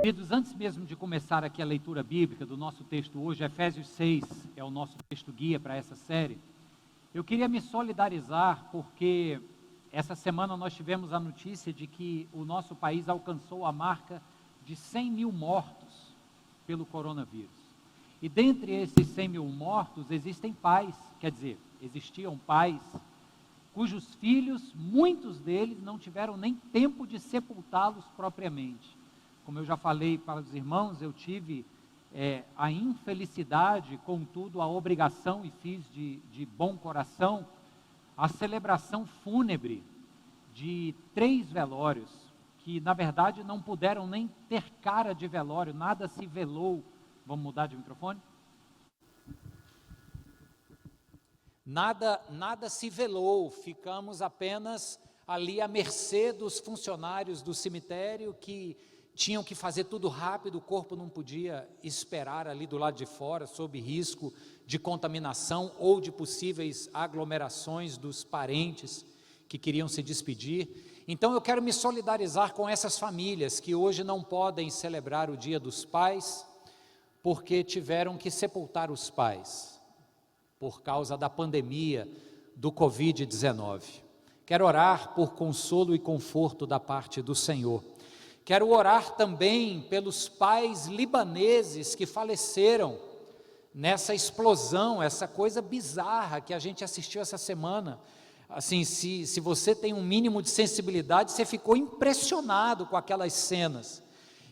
Queridos, antes mesmo de começar aqui a leitura bíblica do nosso texto hoje, Efésios 6 é o nosso texto guia para essa série, eu queria me solidarizar porque essa semana nós tivemos a notícia de que o nosso país alcançou a marca de 100 mil mortos pelo coronavírus. E dentre esses 100 mil mortos existem pais, existiam pais cujos filhos, muitos deles, não tiveram nem tempo de sepultá-los propriamente. Como eu já falei para os irmãos, eu tive a infelicidade, contudo a obrigação, e fiz de bom coração, a celebração fúnebre de 3 velórios, que na verdade não puderam nem ter cara de velório, nada se velou. Vamos mudar de microfone? Nada se velou, ficamos apenas ali à mercê dos funcionários do cemitério que tinham que fazer tudo rápido, o corpo não podia esperar ali do lado de fora, sob risco de contaminação ou de possíveis aglomerações dos parentes que queriam se despedir. Então eu quero me solidarizar com essas famílias que hoje não podem celebrar o Dia dos Pais, porque tiveram que sepultar os pais, por causa da pandemia do Covid-19. Quero orar por consolo e conforto da parte do Senhor. Quero orar também pelos pais libaneses que faleceram nessa explosão, essa coisa bizarra que a gente assistiu essa semana. Assim, se você tem um mínimo de sensibilidade, você ficou impressionado com aquelas cenas.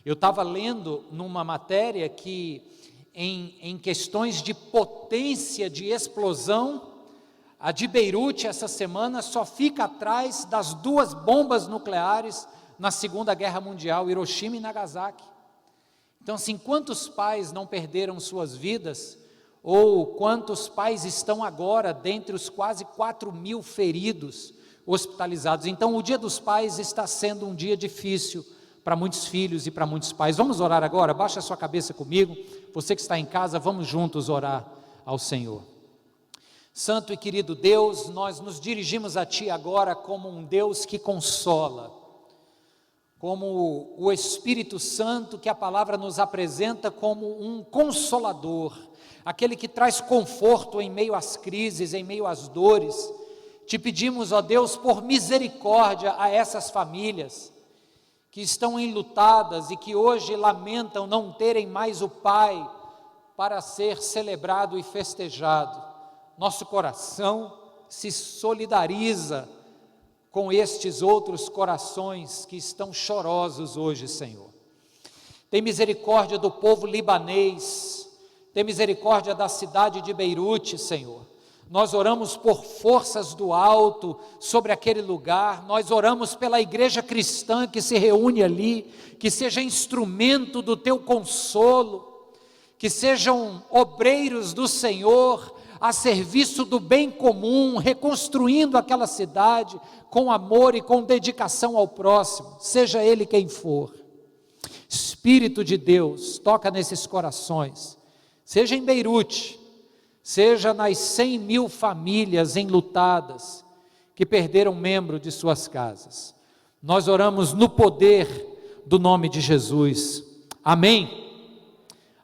Eu estava lendo numa matéria que em questões de potência de explosão, a de Beirute essa semana só fica atrás das 2 bombas nucleares na Segunda Guerra Mundial, Hiroshima e Nagasaki. Então assim, quantos pais não perderam suas vidas, ou quantos pais estão agora dentre os quase 4 mil feridos hospitalizados? Então o Dia dos Pais está sendo um dia difícil para muitos filhos e para muitos pais. Vamos orar agora? Baixa a sua cabeça comigo, você que está em casa, vamos juntos orar ao Senhor. Santo e querido Deus, nós nos dirigimos a Ti agora como um Deus que consola, como o Espírito Santo que a palavra nos apresenta como um consolador, aquele que traz conforto em meio às crises, em meio às dores. Te pedimos, ó Deus, por misericórdia a essas famílias que estão enlutadas e que hoje lamentam não terem mais o pai para ser celebrado e festejado. Nosso coração se solidariza com estes outros corações que estão chorosos hoje, Senhor. Tem misericórdia do povo libanês, tem misericórdia da cidade de Beirute, Senhor. Nós oramos por forças do alto sobre aquele lugar, nós oramos pela igreja cristã que se reúne ali, que seja instrumento do Teu consolo, que sejam obreiros do Senhor, a serviço do bem comum, reconstruindo aquela cidade com amor e com dedicação ao próximo, seja ele quem for. Espírito de Deus, toca nesses corações, seja em Beirute, seja nas 100 mil famílias enlutadas, que perderam membro de suas casas. Nós oramos no poder do nome de Jesus, amém?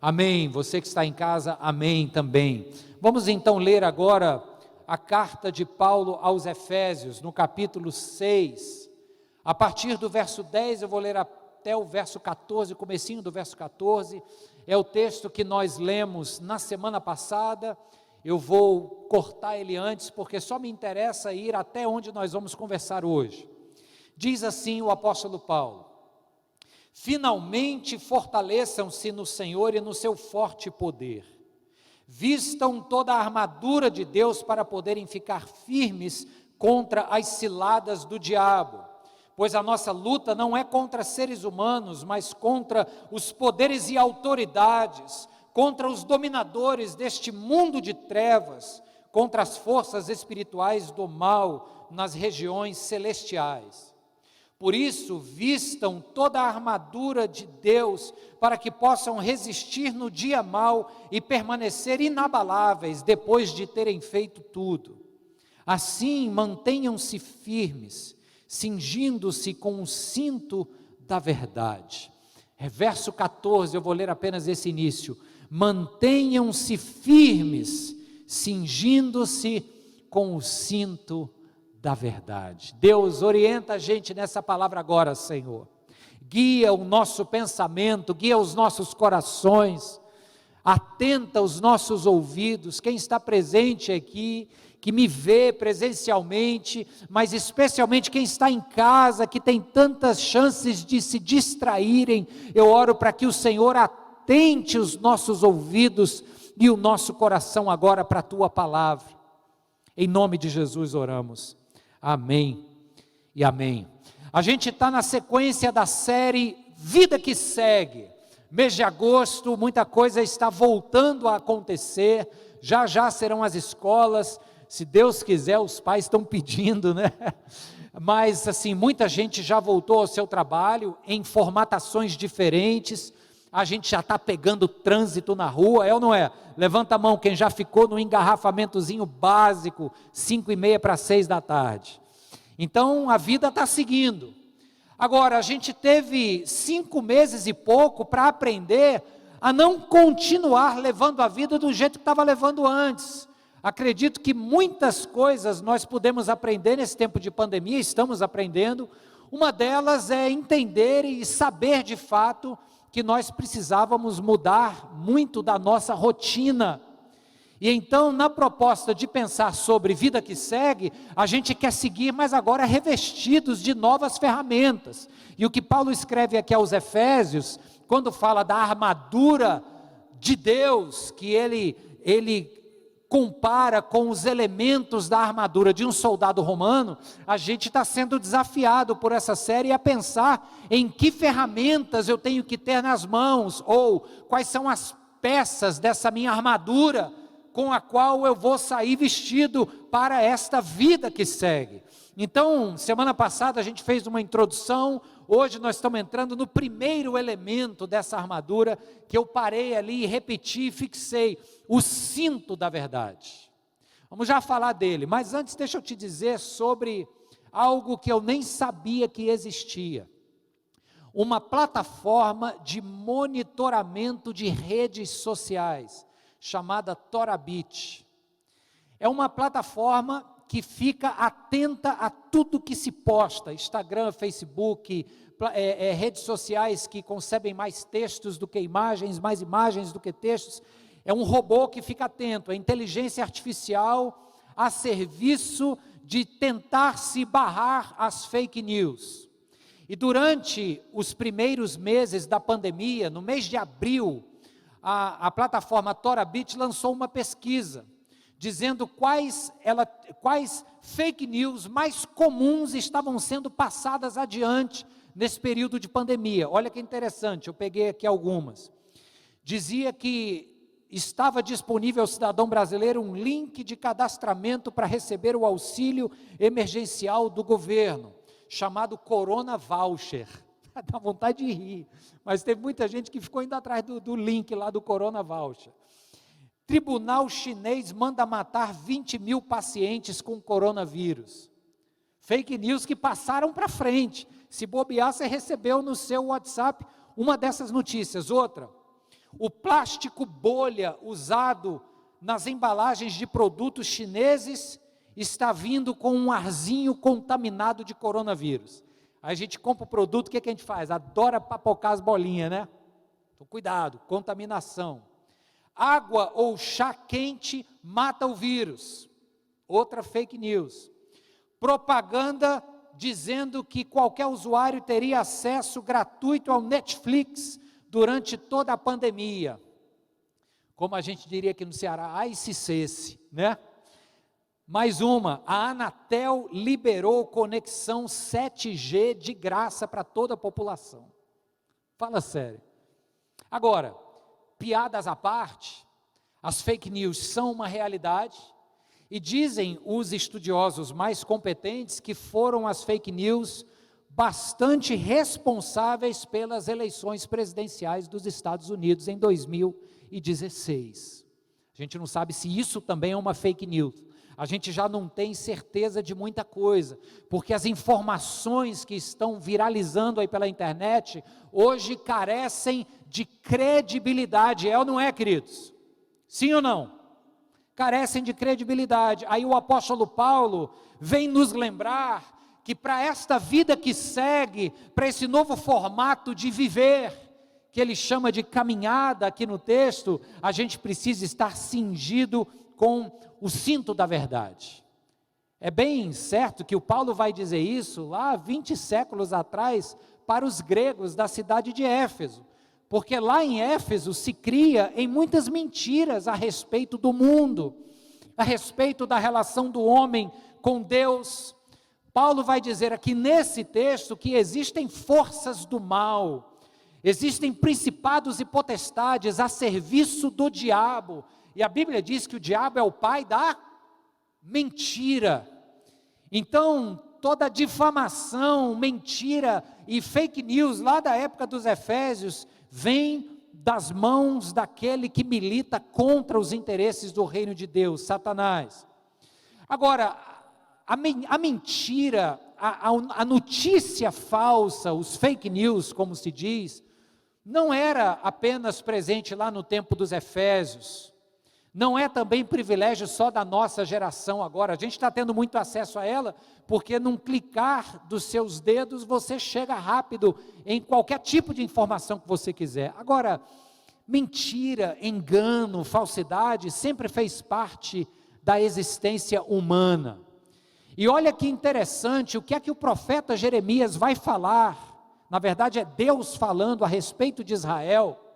Amém, você que está em casa, amém também. Vamos então ler agora a carta de Paulo aos Efésios, no capítulo 6, a partir do verso 10, eu vou ler até o verso 14, o comecinho do verso 14, é o texto que nós lemos na semana passada. Eu vou cortar ele antes, porque só me interessa ir até onde nós vamos conversar hoje. Diz assim o apóstolo Paulo: finalmente fortaleçam-se no Senhor e no seu forte poder. Vistam toda a armadura de Deus para poderem ficar firmes contra as ciladas do diabo, pois a nossa luta não é contra seres humanos, mas contra os poderes e autoridades, contra os dominadores deste mundo de trevas, contra as forças espirituais do mal nas regiões celestiais. Por isso, vistam toda a armadura de Deus, para que possam resistir no dia mau e permanecer inabaláveis depois de terem feito tudo. Assim, mantenham-se firmes, cingindo-se com o cinto da verdade, Verso 14, eu vou ler apenas esse início. Mantenham-se firmes, cingindo-se com o cinto da verdade. Deus, orienta a gente nessa palavra agora, Senhor. Guia o nosso pensamento, guia os nossos corações, atenta os nossos ouvidos. Quem está presente aqui, que me vê presencialmente, mas especialmente quem está em casa, que tem tantas chances de se distraírem, eu oro para que o Senhor atente os nossos ouvidos e o nosso coração agora para a Tua palavra. Em nome de Jesus oramos. Amém e amém. A gente está na sequência da série Vida que Segue. Mês de agosto, muita coisa está voltando a acontecer, já já serão as escolas, se Deus quiser, os pais estão pedindo, né? Mas assim, muita gente já voltou ao seu trabalho, em formatações diferentes, a gente já está pegando trânsito na rua, é ou não é? Levanta a mão quem já ficou no engarrafamentozinho básico, 5:30 para 6 da tarde. Então a vida está seguindo. Agora, a gente teve 5 meses e pouco para aprender a não continuar levando a vida do jeito que estava levando antes. Acredito que muitas coisas nós podemos aprender nesse tempo de pandemia, estamos aprendendo. Uma delas é entender e saber de fato que nós precisávamos mudar muito da nossa rotina. E então, na proposta de pensar sobre vida que segue, a gente quer seguir, mas agora revestidos de novas ferramentas. E o que Paulo escreve aqui aos Efésios, quando fala da armadura de Deus, que ele compara com os elementos da armadura de um soldado romano, a gente está sendo desafiado por essa série a pensar em que ferramentas eu tenho que ter nas mãos, ou quais são as peças dessa minha armadura, com a qual eu vou sair vestido para esta vida que segue. Então, semana passada a gente fez uma introdução, hoje nós estamos entrando no primeiro elemento dessa armadura, que eu parei ali e repeti e fixei, o cinto da verdade. Vamos já falar dele, mas antes deixa eu te dizer sobre algo que eu nem sabia que existia. Uma plataforma de monitoramento de redes sociais, chamada Torabit. É uma plataforma que fica atenta a tudo que se posta, Instagram, Facebook, redes sociais que concebem mais textos do que imagens, mais imagens do que textos. É um robô que fica atento, é inteligência artificial a serviço de tentar se barrar as fake news. E durante os primeiros meses da pandemia, no mês de abril, a plataforma Torabit lançou uma pesquisa, dizendo quais fake news mais comuns estavam sendo passadas adiante nesse período de pandemia. Olha que interessante, eu peguei aqui algumas. Dizia que estava disponível ao cidadão brasileiro um link de cadastramento para receber o auxílio emergencial do governo, chamado Corona Voucher. Dá vontade de rir, mas teve muita gente que ficou indo atrás do link lá do Corona Voucher. Tribunal chinês manda matar 20 mil pacientes com coronavírus. Fake news que passaram para frente. Se bobear, você recebeu no seu WhatsApp uma dessas notícias. Outra, o plástico bolha usado nas embalagens de produtos chineses está vindo com um arzinho contaminado de coronavírus. Aí a gente compra o produto, o que a gente faz? Adora papocar as bolinhas, né? Então, cuidado, contaminação. Água ou chá quente mata o vírus. Outra fake news. Propaganda dizendo que qualquer usuário teria acesso gratuito ao Netflix durante toda a pandemia. Como a gente diria aqui no Ceará, ai se cesse, né? Mais uma, a Anatel liberou conexão 7G de graça para toda a população. Fala sério. Agora, piadas à parte, as fake news são uma realidade, e dizem os estudiosos mais competentes que foram as fake news bastante responsáveis pelas eleições presidenciais dos Estados Unidos em 2016. A gente não sabe se isso também é uma fake news. a gente já não tem certeza de muita coisa, porque as informações que estão viralizando aí pela internet, hoje carecem de credibilidade, é ou não é, queridos? Sim ou não? Carecem de credibilidade. Aí o apóstolo Paulo vem nos lembrar que para esta vida que segue, para esse novo formato de viver, que ele chama de caminhada aqui no texto, a gente precisa estar cingido com o cinto da verdade. É bem certo que o Paulo vai dizer isso lá 20 séculos atrás para os gregos da cidade de Éfeso, porque lá em Éfeso se cria em muitas mentiras a respeito do mundo, a respeito da relação do homem com Deus. Paulo vai dizer aqui nesse texto que existem forças do mal, existem principados e potestades a serviço do diabo, e a Bíblia diz que o diabo é o pai da mentira. Então, toda difamação, mentira e fake news lá da época dos Efésios, vem das mãos daquele que milita contra os interesses do reino de Deus, Satanás. Agora, a mentira, a notícia falsa, os fake news, como se diz, não era apenas presente lá no tempo dos Efésios, não é também privilégio só da nossa geração agora, a gente está tendo muito acesso a ela, porque num clicar dos seus dedos, você chega rápido em qualquer tipo de informação que você quiser. Agora, mentira, engano, falsidade, sempre fez parte da existência humana. E olha que interessante, o que é que o profeta Jeremias vai falar, na verdade é Deus falando a respeito de Israel,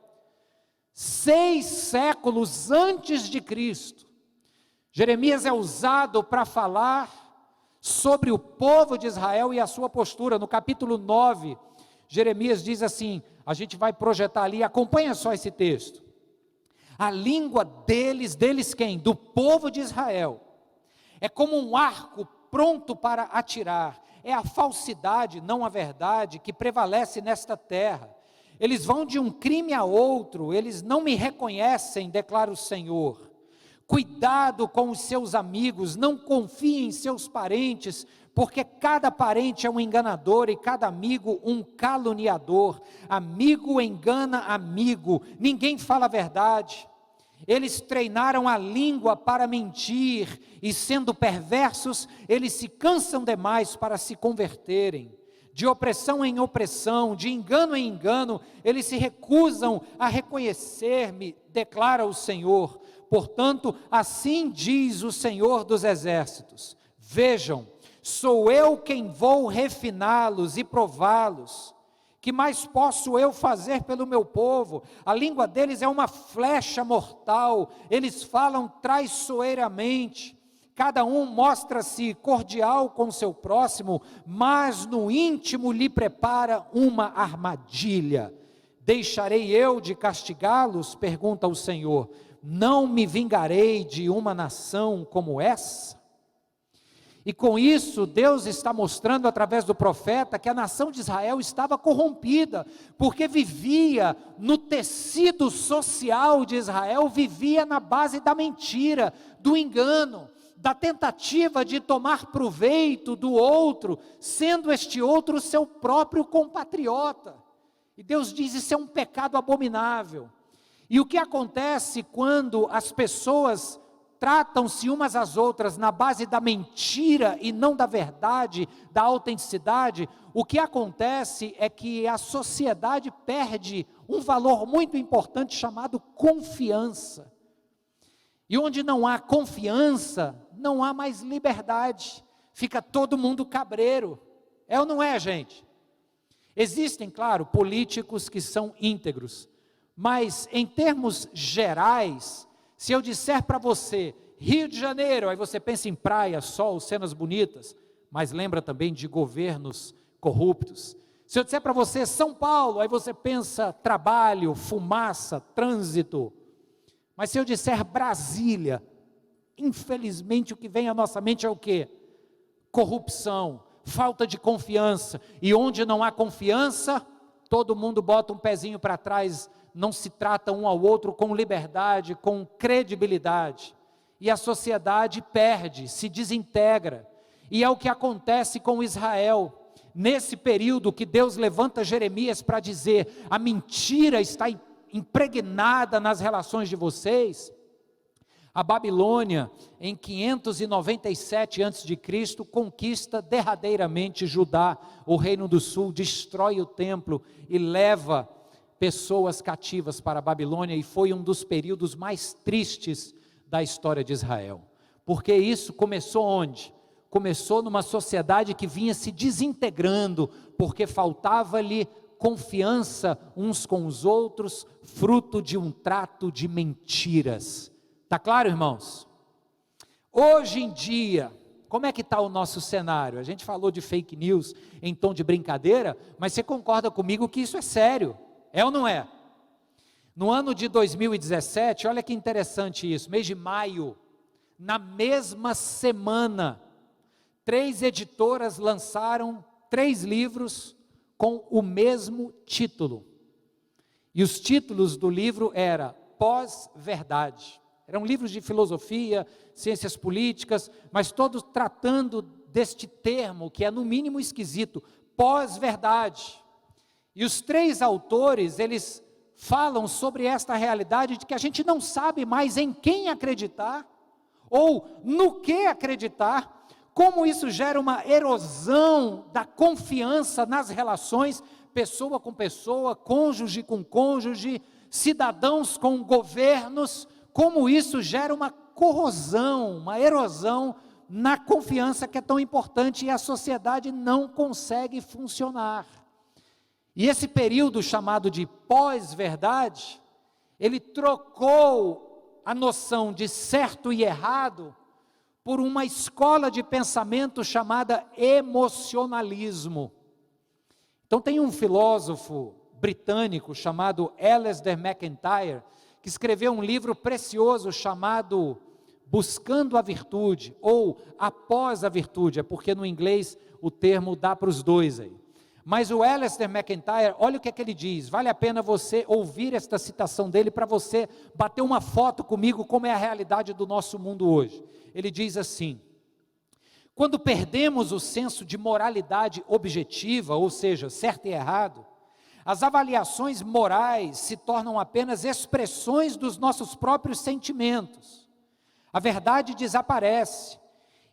6 séculos antes de Cristo. Jeremias é usado para falar sobre o povo de Israel e a sua postura. No capítulo 9, Jeremias diz assim, a gente vai projetar ali, acompanha só esse texto. A língua deles quem? Do povo de Israel, é como um arco pronto para atirar, é a falsidade, não a verdade, que prevalece nesta terra. Eles vão de um crime a outro, eles não me reconhecem, declara o Senhor. Cuidado com os seus amigos, não confie em seus parentes, porque cada parente é um enganador e cada amigo um caluniador. Amigo engana amigo, ninguém fala a verdade. Eles treinaram a língua para mentir, e sendo perversos, eles se cansam demais para se converterem. De opressão em opressão, de engano em engano, eles se recusam a reconhecer-me, declara o Senhor. Portanto, assim diz o Senhor dos Exércitos: vejam, sou eu quem vou refiná-los e prová-los. Que mais posso eu fazer pelo meu povo? A língua deles é uma flecha mortal, eles falam traiçoeiramente, cada um mostra-se cordial com seu próximo, mas no íntimo lhe prepara uma armadilha. Deixarei eu de castigá-los? Pergunta o Senhor. Não me vingarei de uma nação como essa? E com isso, Deus está mostrando através do profeta que a nação de Israel estava corrompida, porque vivia no tecido social de Israel, vivia na base da mentira, do engano, da tentativa de tomar proveito do outro, sendo este outro seu próprio compatriota. E Deus diz: isso é um pecado abominável. E o que acontece quando as pessoas tratam-se umas às outras na base da mentira e não da verdade, da autenticidade? O que acontece é que a sociedade perde um valor muito importante chamado confiança. E onde não há confiança, não há mais liberdade, fica todo mundo cabreiro. É ou não é, gente? Existem, claro, políticos que são íntegros, mas em termos gerais, se eu disser para você, Rio de Janeiro, aí você pensa em praia, sol, cenas bonitas, mas lembra também de governos corruptos. Se eu disser para você São Paulo, aí você pensa trabalho, fumaça, trânsito. Mas se eu disser Brasília, infelizmente o que vem à nossa mente é o quê? Corrupção, falta de confiança. E onde não há confiança, todo mundo bota um pezinho para trás, não se trata um ao outro com liberdade, com credibilidade. e a sociedade perde, se desintegra. E é o que acontece com Israel. Nesse período que Deus levanta Jeremias para dizer, a mentira está impregnada nas relações de vocês. A Babilônia, em 597 a.C., conquista derradeiramente Judá, o reino do sul, destrói o templo e leva pessoas cativas para a Babilônia, e foi um dos períodos mais tristes da história de Israel. Porque isso começou onde? Começou numa sociedade que vinha se desintegrando, porque faltava-lhe confiança uns com os outros, fruto de um trato de mentiras. Está claro, irmãos? Hoje em dia, como é que está o nosso cenário? A gente falou de fake news em tom de brincadeira, mas você concorda comigo que isso é sério, é ou não é? No ano de 2017, olha que interessante isso, mês de maio, na mesma semana, 3 editoras lançaram 3 livros com o mesmo título, e os títulos do livro eram Pós-Verdade. Eram livros de filosofia, ciências políticas, mas todos tratando deste termo, que é no mínimo esquisito, pós-verdade. E os 3 autores, eles falam sobre esta realidade de que a gente não sabe mais em quem acreditar, ou no que acreditar, como isso gera uma erosão da confiança nas relações, pessoa com pessoa, cônjuge com cônjuge, cidadãos com governos, como isso gera uma corrosão, uma erosão na confiança que é tão importante, e a sociedade não consegue funcionar. E esse período chamado de pós-verdade, ele trocou a noção de certo e errado por uma escola de pensamento chamada emocionalismo. Então tem um filósofo britânico chamado Alasdair MacIntyre, que escreveu um livro precioso chamado Buscando a Virtude, ou Após a Virtude, é porque no inglês o termo dá para os dois aí. Mas o Alasdair MacIntyre, olha o que é que ele diz, vale a pena você ouvir esta citação dele, para você bater uma foto comigo, como é a realidade do nosso mundo hoje. Ele diz assim: quando perdemos o senso de moralidade objetiva, ou seja, certo e errado, as avaliações morais se tornam apenas expressões dos nossos próprios sentimentos. A verdade desaparece,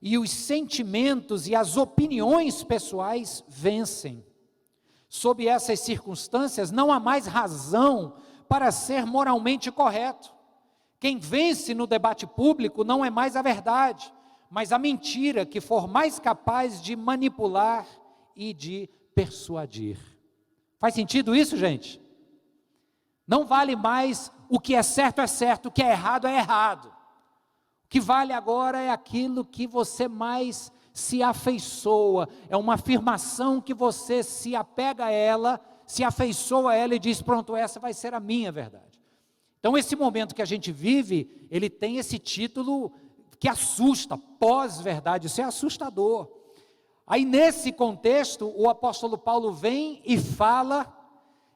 e os sentimentos e as opiniões pessoais vencem. Sob essas circunstâncias, não há mais razão para ser moralmente correto. Quem vence no debate público não é mais a verdade, mas a mentira que for mais capaz de manipular e de persuadir. Faz sentido isso, gente? Não vale mais o que é certo, o que é errado. O que vale agora é aquilo que você mais se afeiçoa, é uma afirmação que você se apega a ela, se afeiçoa a ela e diz, pronto, essa vai ser a minha verdade. Então esse momento que a gente vive, ele tem esse título que assusta, pós-verdade, isso é assustador. Aí nesse contexto, o apóstolo Paulo vem e fala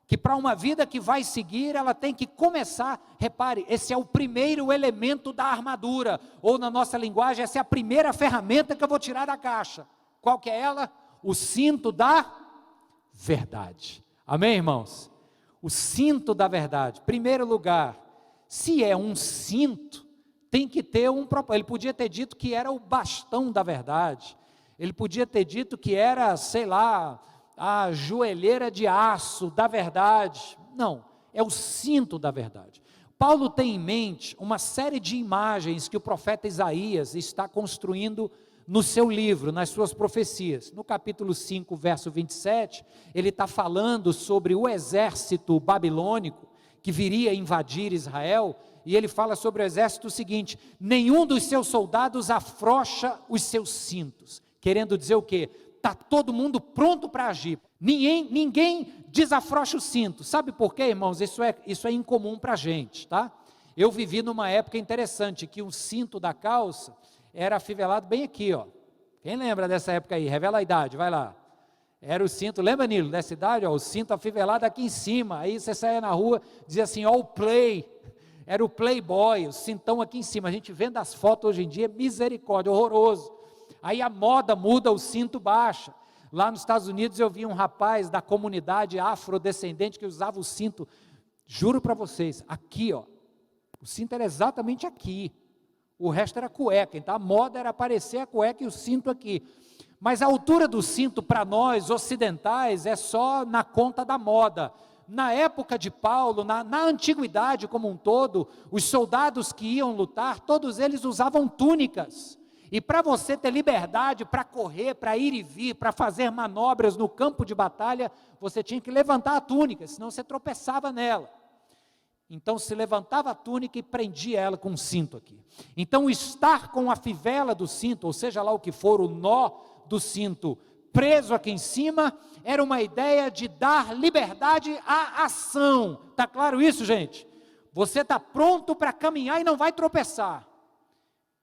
que para uma vida que vai seguir, ela tem que começar, repare, esse é o primeiro elemento da armadura, ou na nossa linguagem, essa é a primeira ferramenta que eu vou tirar da caixa. Qual que é ela? O cinto da verdade. Amém, irmãos? O cinto da verdade. Primeiro lugar, se é um cinto, tem que ter um propósito. Ele podia ter dito que era o bastão da verdade, ele podia ter dito que era, sei lá, a joelheira de aço da verdade. Não, é o cinto da verdade. Paulo tem em mente uma série de imagens que o profeta Isaías está construindo no seu livro, nas suas profecias. No capítulo 5, verso 27, ele está falando sobre o exército babilônico que viria invadir Israel, e ele fala sobre o exército o seguinte: nenhum dos seus soldados afrouxa os seus cintos, querendo dizer o quê? Está todo mundo pronto para agir, ninguém desafrouxa o cinto. Sabe por quê, irmãos? Isso é incomum para a gente, tá? Eu vivi numa época interessante, que o cinto da calça era afivelado bem aqui, ó. Quem lembra dessa época aí? Revela a idade, vai lá. Era o cinto, lembra, Nilo, dessa idade? Ó, o cinto afivelado aqui em cima, aí você saia na rua, dizia assim, all play, era o playboy, o cintão aqui em cima. A gente vendo as fotos hoje em dia, misericórdia, horroroso. Aí a moda muda, o cinto baixa. Lá nos Estados Unidos eu vi um rapaz da comunidade afrodescendente que usava o cinto, juro para vocês, aqui ó, o cinto era exatamente aqui, o resto era cueca, então a moda era aparecer a cueca e o cinto aqui. Mas a altura do cinto para nós ocidentais é só na conta da moda. Na época de Paulo, na antiguidade como um todo, os soldados que iam lutar, todos eles usavam túnicas. E para você ter liberdade para correr, para ir e vir, para fazer manobras no campo de batalha, você tinha que levantar a túnica, senão você tropeçava nela. Então se levantava a túnica e prendia ela com um cinto aqui. Então estar com a fivela do cinto, ou seja lá o que for, o nó do cinto preso aqui em cima, era uma ideia de dar liberdade à ação. Está claro isso, gente? Você está pronto para caminhar e não vai tropeçar.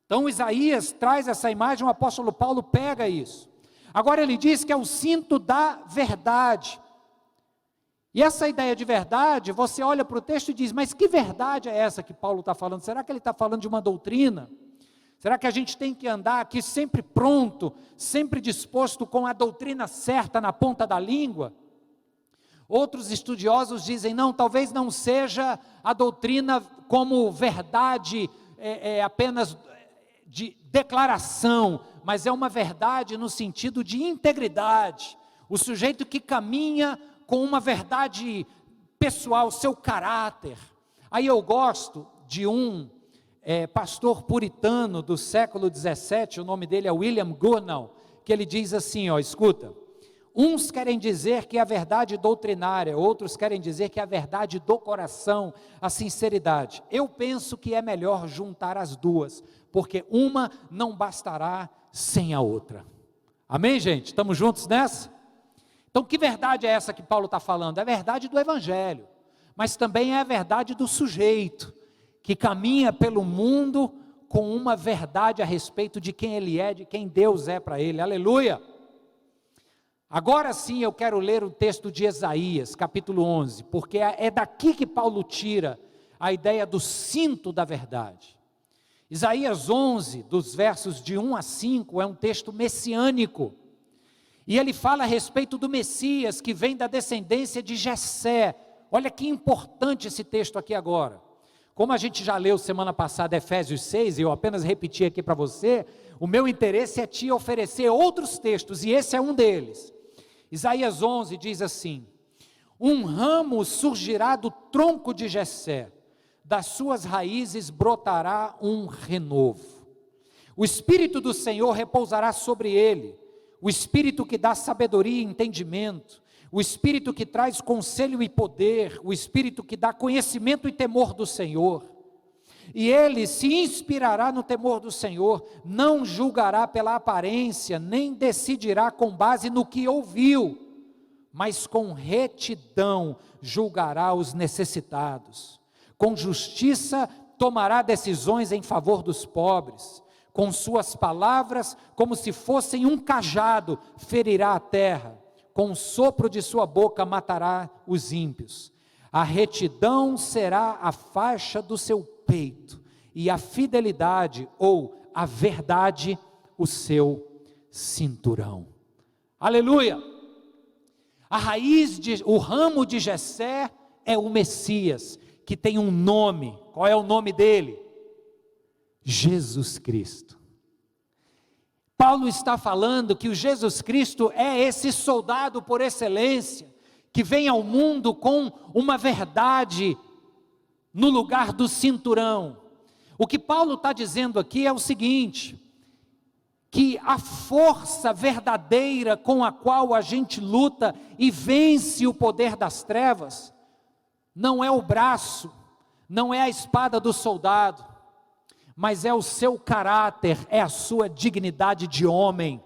Então Isaías traz essa imagem, o apóstolo Paulo pega isso. Agora ele diz que é o cinto da verdade. E essa ideia de verdade, você olha para o texto e diz, mas que verdade é essa que Paulo está falando? Será que ele está falando de uma doutrina? Será que a gente tem que andar aqui sempre pronto, sempre disposto com a doutrina certa na ponta da língua? Outros estudiosos dizem, não, talvez não seja a doutrina como verdade apenas de declaração, mas é uma verdade no sentido de integridade. O sujeito que caminha com uma verdade pessoal, seu caráter. Aí eu gosto de um pastor puritano do século 17, o nome dele é William Gurnall, que ele diz assim, ó, escuta, uns querem dizer que é a verdade doutrinária, outros querem dizer que é a verdade do coração, a sinceridade. Eu penso que é melhor juntar as duas, porque uma não bastará sem a outra. Amém, gente? Estamos juntos nessa? Então, que verdade é essa que Paulo está falando? É a verdade do Evangelho, mas também é a verdade do sujeito, que caminha pelo mundo com uma verdade a respeito de quem ele é, de quem Deus é para ele. Aleluia! Agora sim eu quero ler o texto de Isaías, capítulo 11, porque é daqui que Paulo tira a ideia do cinto da verdade. Isaías 11, dos versos de 1 a 5, é um texto messiânico, e ele fala a respeito do Messias, que vem da descendência de Jessé. Olha que importante esse texto aqui agora. Como a gente já leu semana passada Efésios 6, e eu apenas repeti aqui para você, o meu interesse é te oferecer outros textos, e esse é um deles. Isaías 11 diz assim, um ramo surgirá do tronco de Jessé, das suas raízes brotará um renovo. O Espírito do Senhor repousará sobre ele, o Espírito que dá sabedoria e entendimento, o Espírito que traz conselho e poder, o Espírito que dá conhecimento e temor do Senhor. E ele se inspirará no temor do Senhor, não julgará pela aparência, nem decidirá com base no que ouviu, mas com retidão julgará os necessitados. Com justiça tomará decisões em favor dos pobres, com suas palavras, como se fossem um cajado, ferirá a terra, com o sopro de sua boca matará os ímpios. A retidão será a faixa do seu peito, e a fidelidade ou a verdade o seu cinturão. Aleluia! O ramo de Jessé é o Messias, que tem um nome. Qual é o nome dele? Jesus Cristo. Paulo está falando que o Jesus Cristo é esse soldado por excelência, que vem ao mundo com uma verdade no lugar do cinturão. O que Paulo está dizendo aqui é o seguinte, que a força verdadeira com a qual a gente luta e vence o poder das trevas, não é o braço, não é a espada do soldado, mas é o seu caráter, é a sua dignidade de homem,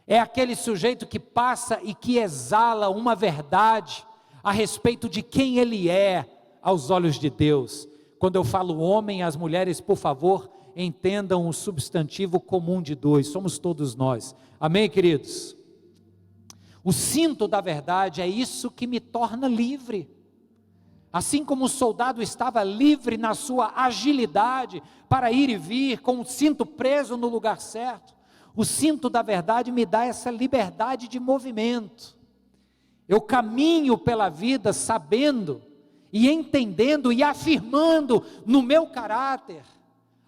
é aquele sujeito que passa e que exala uma verdade a respeito de quem ele é aos olhos de Deus. Quando eu falo homem, as mulheres, por favor, entendam o substantivo comum de dois, somos todos nós, amém, queridos? O cinto da verdade é isso que me torna livre. Assim como o soldado estava livre na sua agilidade para ir e vir, com o cinto preso no lugar certo, o cinto da verdade me dá essa liberdade de movimento. Eu caminho pela vida sabendo e entendendo e afirmando no meu caráter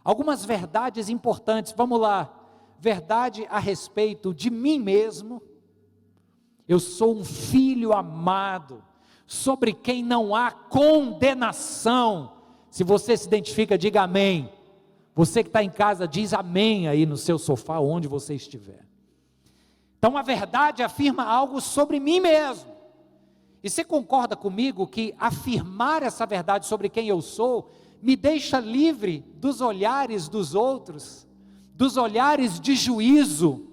algumas verdades importantes. Vamos lá. Verdade a respeito de mim mesmo. Eu sou um filho amado, sobre quem não há condenação. Se você se identifica, diga amém. Você que está em casa, diz amém aí no seu sofá, onde você estiver. Então a verdade afirma algo sobre mim mesmo. E você concorda comigo que afirmar essa verdade sobre quem eu sou, me deixa livre dos olhares dos outros, dos olhares de juízo.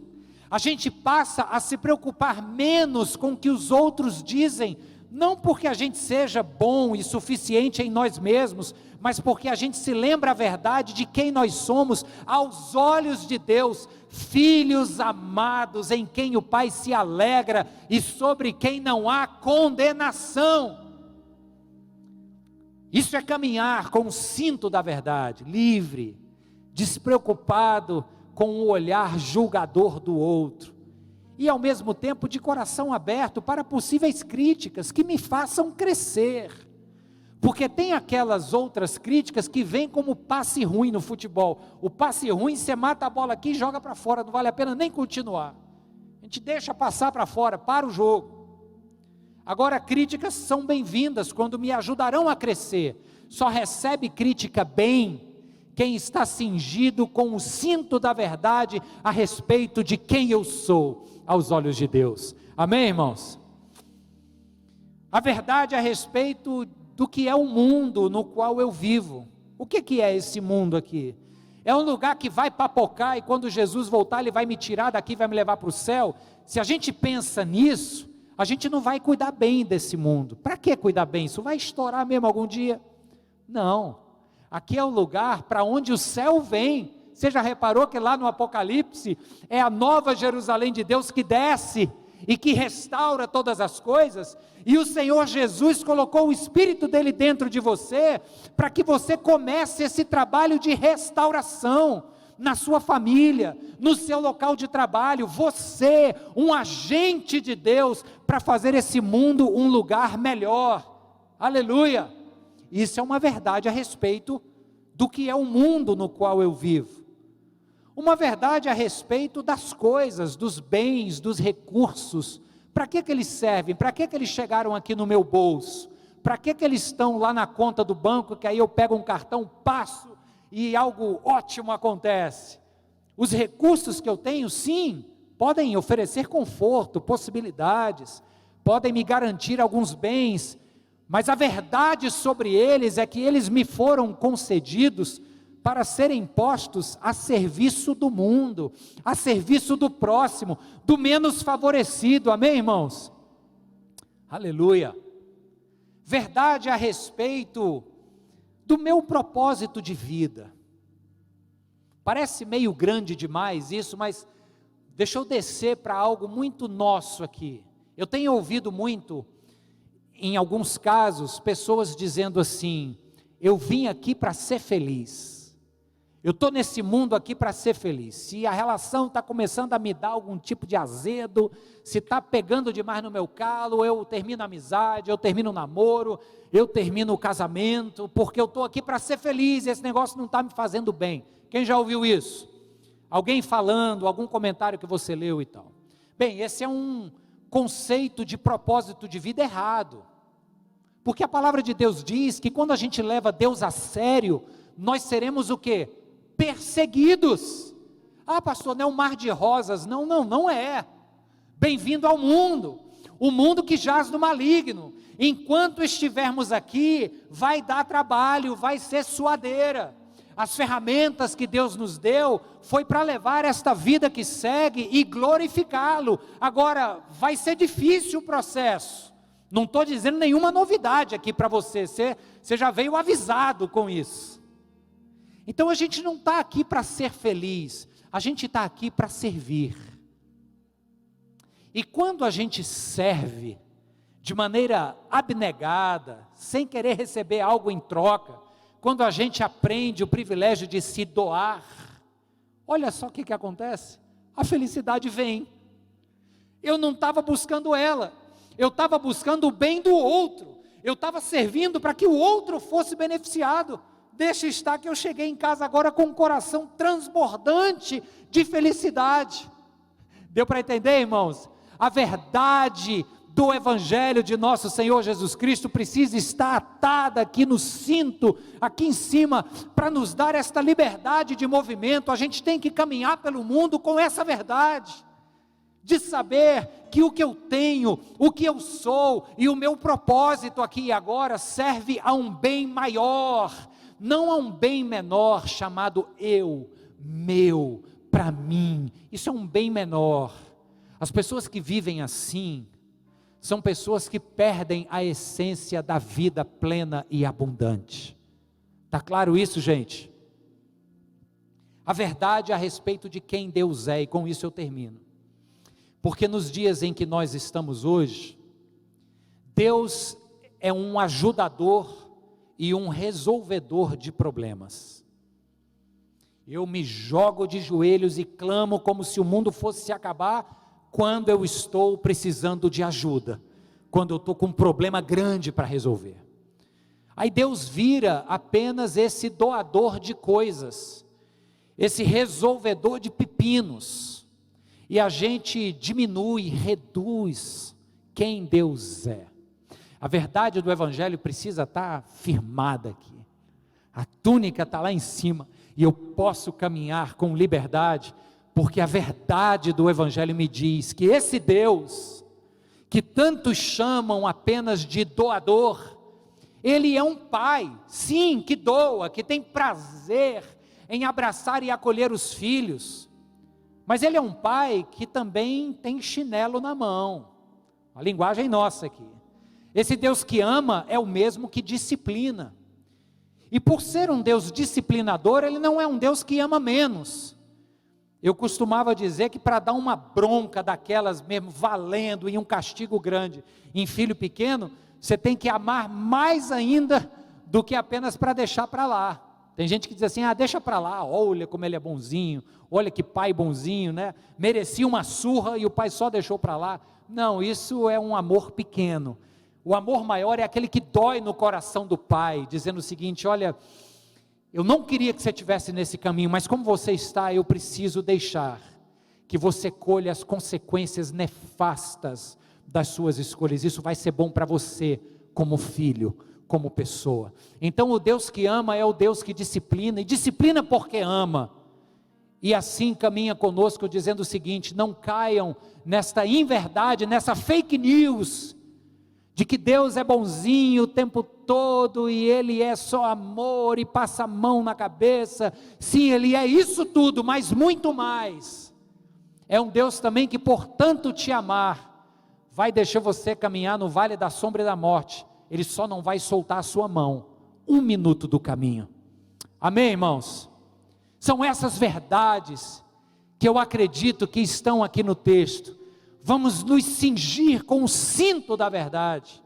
A gente passa a se preocupar menos com o que os outros dizem, não porque a gente seja bom e suficiente em nós mesmos, mas porque a gente se lembra a verdade de quem nós somos aos olhos de Deus, filhos amados em quem o Pai se alegra e sobre quem não há condenação. Isso é caminhar com o cinto da verdade, livre, despreocupado com o olhar julgador do outro, e ao mesmo tempo de coração aberto para possíveis críticas que me façam crescer, porque tem aquelas outras críticas que vêm como passe ruim no futebol. O passe ruim, você mata a bola aqui e joga para fora, não vale a pena nem continuar, a gente deixa passar para fora, para o jogo. Agora, críticas são bem-vindas quando me ajudarão a crescer. Só recebe crítica bem quem está cingido com o cinto da verdade a respeito de quem eu sou aos olhos de Deus. Amém, irmãos? A verdade a respeito do que é o mundo no qual eu vivo. O que é esse mundo aqui? É um lugar que vai papocar e quando Jesus voltar ele vai me tirar daqui e vai me levar para o céu? Se a gente pensa nisso, a gente não vai cuidar bem desse mundo. Para que cuidar bem? Isso vai estourar mesmo algum dia? Não. Aqui é o lugar para onde o céu vem. Você já reparou que lá no Apocalipse é a nova Jerusalém de Deus que desce e que restaura todas as coisas, e o Senhor Jesus colocou o Espírito dele dentro de você, para que você comece esse trabalho de restauração, na sua família, no seu local de trabalho, você, um agente de Deus, para fazer esse mundo um lugar melhor, aleluia. Isso é uma verdade a respeito do que é o mundo no qual eu vivo, uma verdade a respeito das coisas, dos bens, dos recursos. Para que eles servem? Para que eles chegaram aqui no meu bolso? Para que eles estão lá na conta do banco, que aí eu pego um cartão, passo e algo ótimo acontece? Os recursos que eu tenho, sim, podem oferecer conforto, possibilidades, podem me garantir alguns bens, mas a verdade sobre eles é que eles me foram concedidos para serem postos a serviço do mundo, a serviço do próximo, do menos favorecido, amém, irmãos? Aleluia. Verdade a respeito do meu propósito de vida. Parece meio grande demais isso, mas deixa eu descer para algo muito nosso aqui. Eu tenho ouvido muito, em alguns casos, pessoas dizendo assim: eu vim aqui para ser feliz, eu estou nesse mundo aqui para ser feliz. Se a relação está começando a me dar algum tipo de azedo, se está pegando demais no meu calo, eu termino a amizade, eu termino o namoro, eu termino o casamento, porque eu estou aqui para ser feliz, e esse negócio não está me fazendo bem. Quem já ouviu isso? Alguém falando, algum comentário que você leu e tal. Bem, esse é um conceito de propósito de vida errado, porque a palavra de Deus diz que quando a gente leva Deus a sério, nós seremos o quê? Perseguidos. Ah, pastor, não é um mar de rosas. Não é. Bem-vindo ao mundo, o mundo que jaz no maligno. Enquanto estivermos aqui, vai dar trabalho, vai ser suadeira. As ferramentas que Deus nos deu, foi para levar esta vida que segue e glorificá-lo. Agora, vai ser difícil o processo. Não estou dizendo nenhuma novidade aqui para você, você já veio avisado com isso. Então a gente não está aqui para ser feliz, a gente está aqui para servir. E quando a gente serve de maneira abnegada, sem querer receber algo em troca, quando a gente aprende o privilégio de se doar, olha só o que acontece, a felicidade vem. Eu não estava buscando ela, eu estava buscando o bem do outro, eu estava servindo para que o outro fosse beneficiado. Deixa estar que eu cheguei em casa agora com um coração transbordante de felicidade. Deu para entender, irmãos? A verdade do Evangelho de nosso Senhor Jesus Cristo precisa estar atada aqui no cinto, aqui em cima, para nos dar esta liberdade de movimento. A gente tem que caminhar pelo mundo com essa verdade, de saber que o que eu tenho, o que eu sou e o meu propósito aqui e agora serve a um bem maior, não a um bem menor chamado eu, meu, para mim. Isso é um bem menor. As pessoas que vivem assim são pessoas que perdem a essência da vida plena e abundante. Está claro isso, gente? A verdade a respeito de quem Deus é, e com isso eu termino. Porque nos dias em que nós estamos hoje, Deus é um ajudador e um resolvedor de problemas. Eu me jogo de joelhos e clamo como se o mundo fosse se acabar, quando eu estou precisando de ajuda, quando eu estou com um problema grande para resolver. Aí Deus vira apenas esse doador de coisas, esse resolvedor de pepinos, e a gente diminui, reduz quem Deus é. A verdade do Evangelho precisa estar firmada aqui, a túnica está lá em cima, e eu posso caminhar com liberdade, porque a verdade do Evangelho me diz que esse Deus, que tantos chamam apenas de doador, Ele é um pai, sim, que doa, que tem prazer em abraçar e acolher os filhos, mas Ele é um pai que também tem chinelo na mão, a linguagem nossa aqui. Esse Deus que ama é o mesmo que disciplina, e por ser um Deus disciplinador, Ele não é um Deus que ama menos. Eu costumava dizer que para dar uma bronca daquelas mesmo, valendo, em um castigo grande, em filho pequeno, você tem que amar mais ainda, do que apenas para deixar para lá. Tem gente que diz assim, deixa para lá, olha como ele é bonzinho, olha que pai bonzinho, né? Merecia uma surra e o pai só deixou para lá. Não, isso é um amor pequeno. O amor maior é aquele que dói no coração do pai, dizendo o seguinte, olha, eu não queria que você estivesse nesse caminho, mas como você está, eu preciso deixar que você colha as consequências nefastas das suas escolhas. Isso vai ser bom para você, como filho, como pessoa. Então o Deus que ama é o Deus que disciplina, e disciplina porque ama. E assim caminha conosco dizendo o seguinte, não caiam nesta inverdade, nessa fake news, de que Deus é bonzinho o tempo todo, e Ele é só amor, e passa a mão na cabeça. Sim, Ele é isso tudo, mas muito mais. É um Deus também que, por tanto te amar, vai deixar você caminhar no vale da sombra e da morte. Ele só não vai soltar a sua mão, 1 minuto do caminho. Amém, irmãos? São essas verdades, que eu acredito que estão aqui no texto. Vamos nos cingir com o cinto da verdade,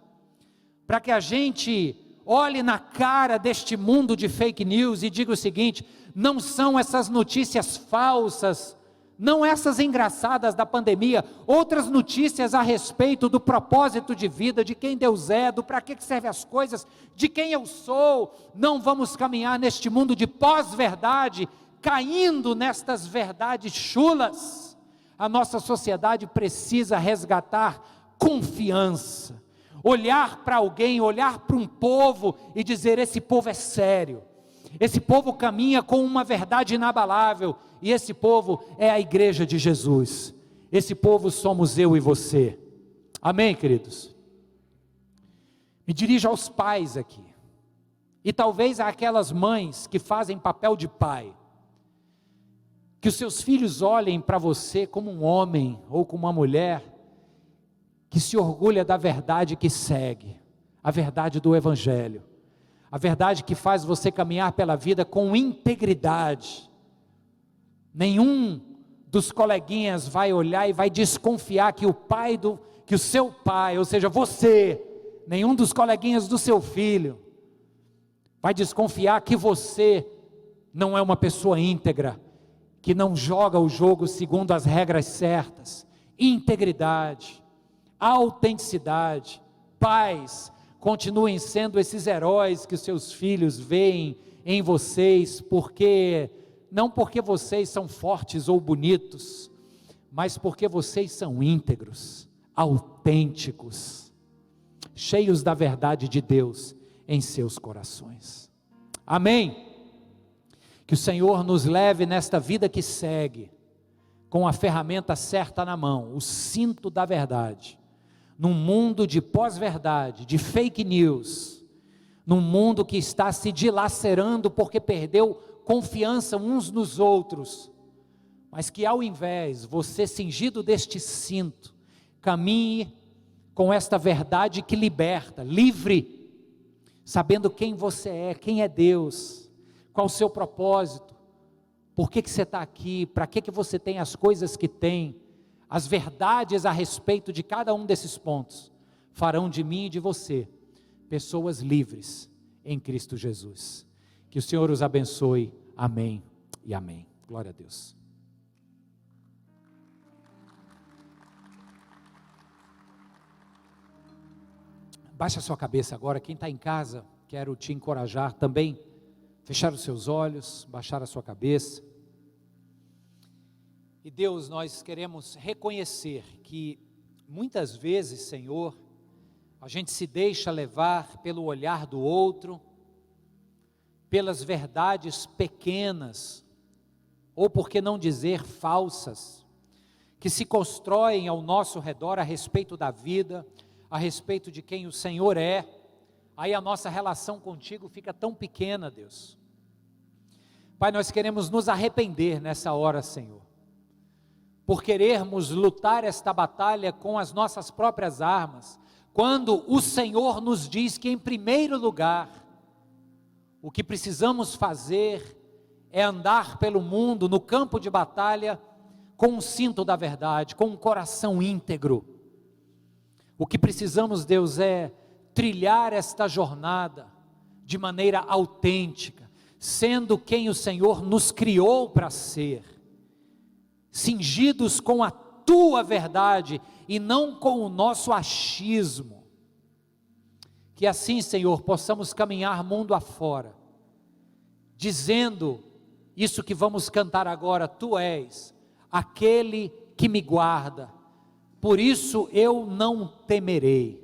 para que a gente olhe na cara deste mundo de fake news e diga o seguinte, não são essas notícias falsas, não essas engraçadas da pandemia, outras notícias a respeito do propósito de vida, de quem Deus é, do para que servem as coisas, de quem eu sou. Não vamos caminhar neste mundo de pós-verdade, caindo nestas verdades chulas. A nossa sociedade precisa resgatar confiança, olhar para alguém, olhar para um povo e dizer, esse povo é sério, esse povo caminha com uma verdade inabalável, e esse povo é a igreja de Jesus, esse povo somos eu e você. Amém, queridos? Me dirijo aos pais aqui, e talvez àquelas mães que fazem papel de pai, que os seus filhos olhem para você como um homem ou como uma mulher que se orgulha da verdade que segue, a verdade do Evangelho, a verdade que faz você caminhar pela vida com integridade. Nenhum dos coleguinhas vai olhar e vai desconfiar que o pai que o seu pai, ou seja, você, nenhum dos coleguinhas do seu filho, vai desconfiar que você não é uma pessoa íntegra, que não joga o jogo segundo as regras certas. Integridade, autenticidade, pais, continuem sendo esses heróis que os seus filhos veem em vocês, não porque vocês são fortes ou bonitos, mas porque vocês são íntegros, autênticos, cheios da verdade de Deus em seus corações. Amém? Que o Senhor nos leve nesta vida que segue, com a ferramenta certa na mão, o cinto da verdade, num mundo de pós-verdade, de fake news, num mundo que está se dilacerando porque perdeu confiança uns nos outros, mas que ao invés, você cingido deste cinto, caminhe com esta verdade que liberta, livre, sabendo quem você é, quem é Deus, qual o seu propósito, por que você está aqui, para que você tem as coisas que tem, as verdades a respeito de cada um desses pontos, farão de mim e de você, pessoas livres em Cristo Jesus. Que o Senhor os abençoe, amém e amém. Glória a Deus. Baixa a sua cabeça agora, quem está em casa, quero te encorajar também, fechar os seus olhos, baixar a sua cabeça. E Deus, nós queremos reconhecer que muitas vezes, Senhor, a gente se deixa levar pelo olhar do outro, pelas verdades pequenas, ou por que não dizer falsas, que se constroem ao nosso redor a respeito da vida, a respeito de quem o Senhor é. Aí a nossa relação contigo fica tão pequena, Deus. Pai, nós queremos nos arrepender nessa hora, Senhor, por querermos lutar esta batalha com as nossas próprias armas, quando o Senhor nos diz que em primeiro lugar, o que precisamos fazer é andar pelo mundo, no campo de batalha, com o cinto da verdade, com um coração íntegro. O que precisamos, Deus, é trilhar esta jornada de maneira autêntica, sendo quem o Senhor nos criou para ser, cingidos com a tua verdade e não com o nosso achismo. Que assim, Senhor, possamos caminhar mundo afora, dizendo isso que vamos cantar agora: Tu és aquele que me guarda, por isso eu não temerei.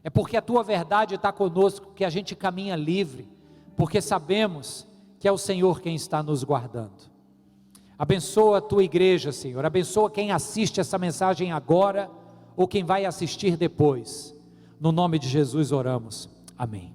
É porque a tua verdade está conosco que a gente caminha livre, porque sabemos que é o Senhor quem está nos guardando. Abençoa a tua igreja, Senhor, abençoa quem assiste essa mensagem agora, ou quem vai assistir depois. No nome de Jesus oramos, amém.